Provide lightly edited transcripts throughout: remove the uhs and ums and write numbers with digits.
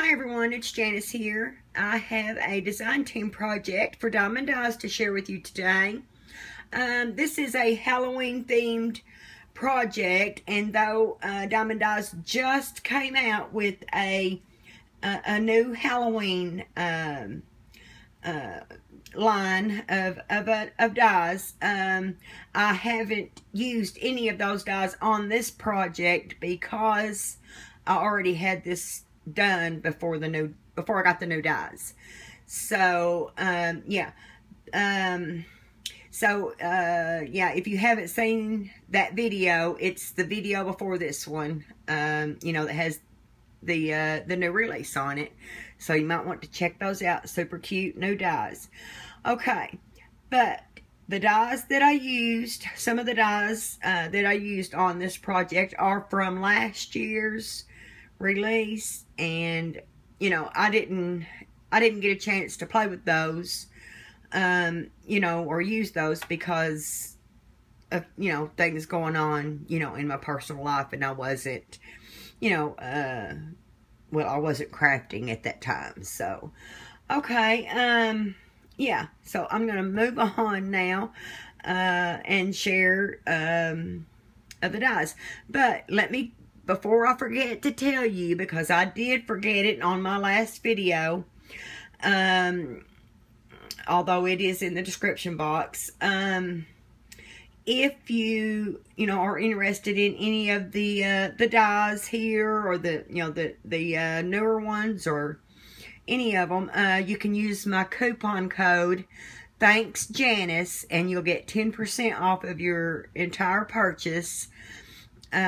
Hi everyone, it's Janice here. I have a design team project for Diemond Dies to share with you today. This is a Halloween themed project, and though Diemond Dies just came out with a new Halloween line of dies, I haven't used any of those dies on this project because I already had this done before I got the new dies. So yeah, if you haven't seen that video, it's the video before this one, you know, that has the new release on it, so you might want to check those out. Super cute new dies. Okay, but the dies that I used, some of the dies that I used on this project are from last year's release, and you know, I didn't get a chance to play with those, you know, or use those because of, you know, things going on, you know, in my personal life, and I wasn't, you know, well, I wasn't crafting at that time. So okay, yeah, so I'm gonna move on now and share of the dies. But let me, before I forget to tell you, because I did forget it on my last video, although it is in the description box, if you know, are interested in any of the dies here, or the, you know, the newer ones, or any of them, you can use my coupon code Thanks Janice, and you'll get 10% off of your entire purchase of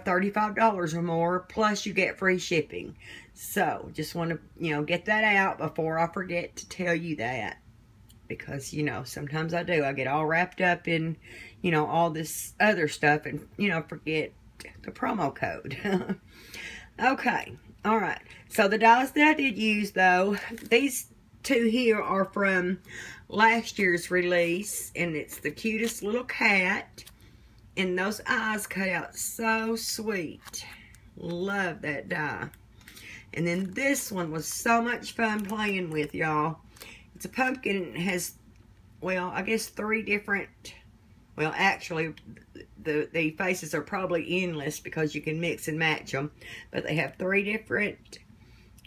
$35 or more, plus you get free shipping. So just want to, you know, get that out before I forget to tell you that, because, you know, sometimes I do. I get all wrapped up in, you know, all this other stuff, and, you know, forget the promo code. Okay, all right. So the dies that I did use, though, these two here are from last year's release, and it's the cutest little cat, and those eyes cut out so sweet. Love that die. And then this one was so much fun playing with, y'all. It's a pumpkin, and it has, well, I guess 3 different, well, actually, the faces are probably endless because you can mix and match them. But they have 3 different,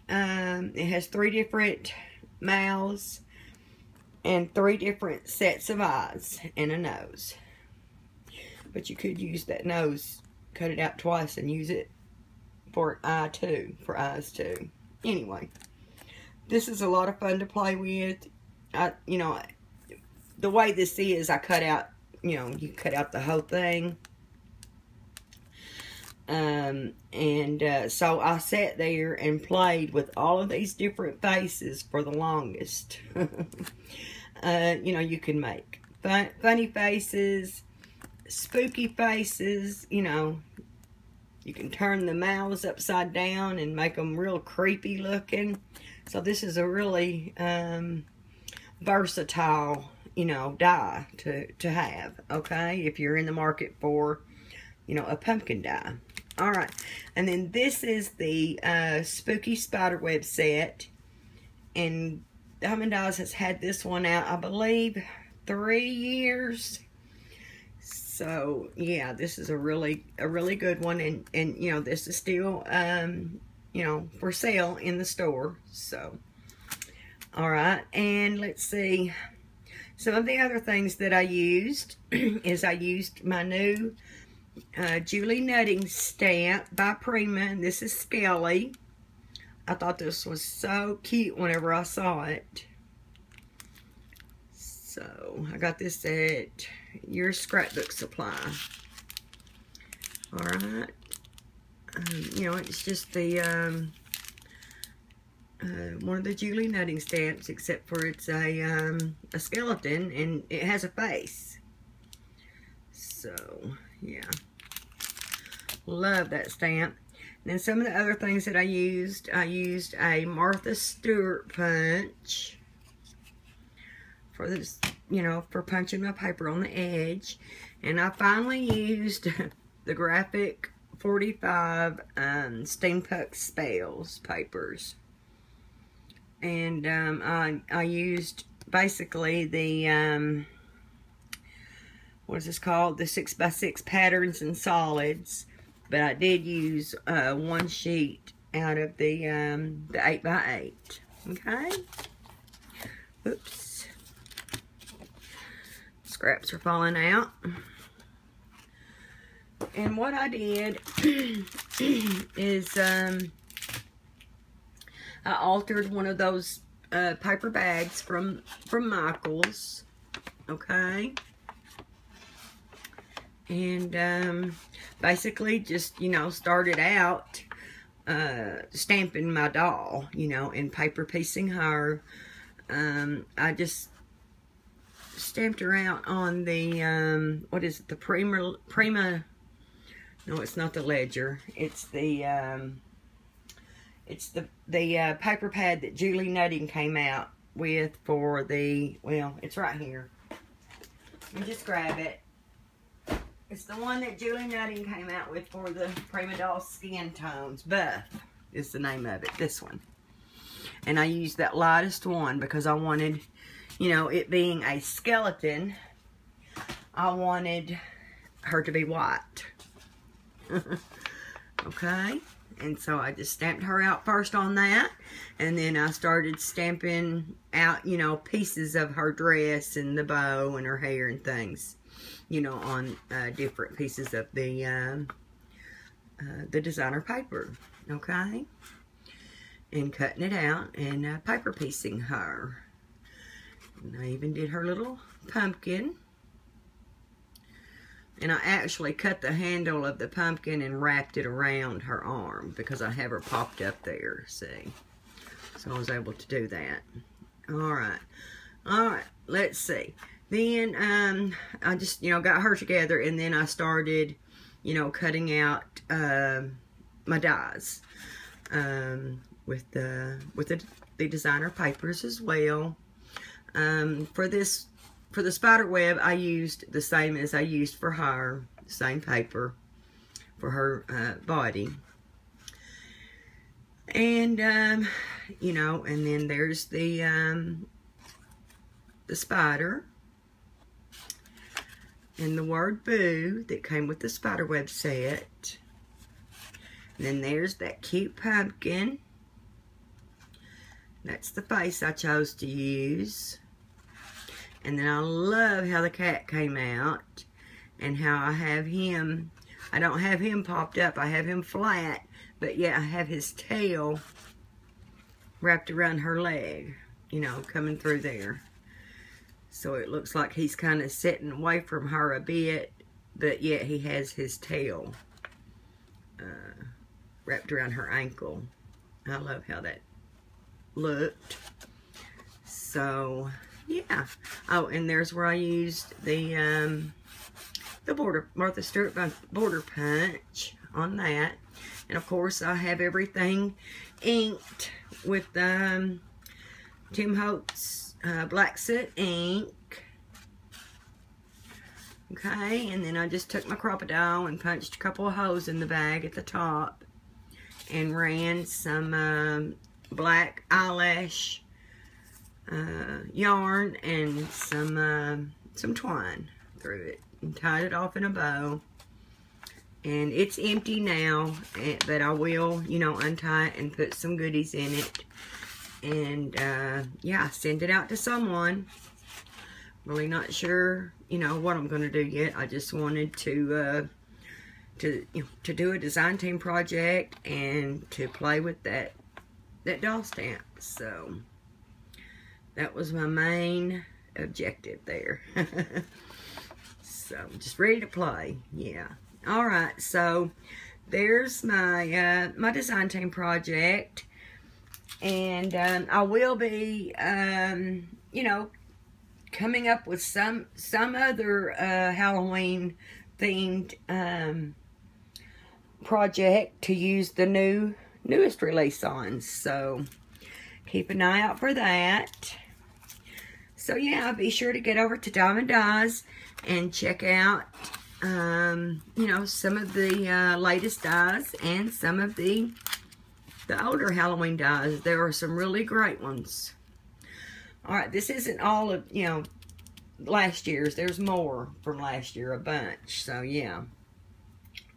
it has 3 different mouths and 3 different sets of eyes and a nose. But you could use that nose, cut it out twice, and use it for eyes too. Anyway, this is a lot of fun to play with. You know, the way this is, I cut out, you know, you cut out the whole thing. So I sat there and played with all of these different faces for the longest. You know, you can make funny faces, spooky faces, you know. You can turn the mouths upside down and make them real creepy looking. So this is a really versatile, you know, die to have, okay, if you're in the market for, you know, a pumpkin die. All right, and then this is the spooky spiderweb set, and Diemond Dies has had this one out, I believe, 3 years. So yeah, this is a really good one, and you know, this is still you know, for sale in the store. So all right, and let's see, some of the other things that I used is I used my new Julie Nutting stamp by Prima, and this is Skelly. I thought this was so cute whenever I saw it. So I got this at your scrapbook supply. All right, you know, it's just the one of the Julie Nutting stamps, except for it's a skeleton, and it has a face. So yeah, love that stamp. And then some of the other things that I used a Martha Stewart punch for this, you know, for punching my paper on the edge. And I finally used the graphic 45 Steampunk Spells papers. And I used basically the, what is this called? The 6x6 patterns and solids. But I did use one sheet out of the 8x8. Okay? Oops. Scraps are falling out. And what I did is I altered one of those paper bags from Michael's. Okay? And basically just, you know, started out stamping my doll, you know, and paper piecing her. I just stamped her out on the, what is it, the Prima, no, it's not the Ledger, it's the paper pad that Julie Nutting came out with for the, well, it's right here. Let me just grab it. It's the one that Julie Nutting came out with for the Prima Doll Skin Tones. Buff is the name of it, this one. And I used that lightest one because I wanted, you know, it being a skeleton, I wanted her to be white. Okay? And so I just stamped her out first on that. And then I started stamping out, you know, pieces of her dress and the bow and her hair and things, you know, on different pieces of the designer paper. Okay? And cutting it out and paper piecing her. And I even did her little pumpkin. And I actually cut the handle of the pumpkin and wrapped it around her arm because I have her popped up there, see. So I was able to do that. Alright. Alright, let's see. Then I just, you know, got her together and then I started, you know, cutting out my dies with the designer papers as well. For the spider web, I used the same as I used for her, same paper for her body. And, you know, and then there's the spider. And the word boo that came with the spider web set. And then there's that cute pumpkin. That's the face I chose to use. And then I love how the cat came out and how I have him, I don't have him popped up, I have him flat, but yet I have his tail wrapped around her leg, you know, coming through there. So it looks like he's kind of sitting away from her a bit, but yet he has his tail wrapped around her ankle. I love how that looked. So yeah. Oh, and there's where I used the Martha Stewart border punch on that. And of course I have everything inked with Tim Holtz black soot ink. Okay, and then I just took my crocodile and punched a couple of holes in the bag at the top and ran some black eyelash yarn and some twine through it and tied it off in a bow. And it's empty now, but I will, you know, untie it and put some goodies in it. And yeah, send it out to someone. Really not sure, you know, what I'm going to do yet. I just wanted to do a design team project and to play with that doll stamp. So that was my main objective there. So just ready to play. Yeah. All right. So there's my my design team project, and I will be you know, coming up with some other Halloween themed project to use the newest release on. So keep an eye out for that. So yeah, be sure to get over to Diemond Dies and check out you know, some of the latest dies and some of the older Halloween dies. There are some really great ones. Alright, this isn't all of, you know, last year's. There's more from last year, a bunch. So, yeah.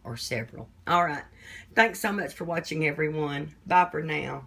Or several. Alright. Thanks so much for watching, everyone. Bye for now.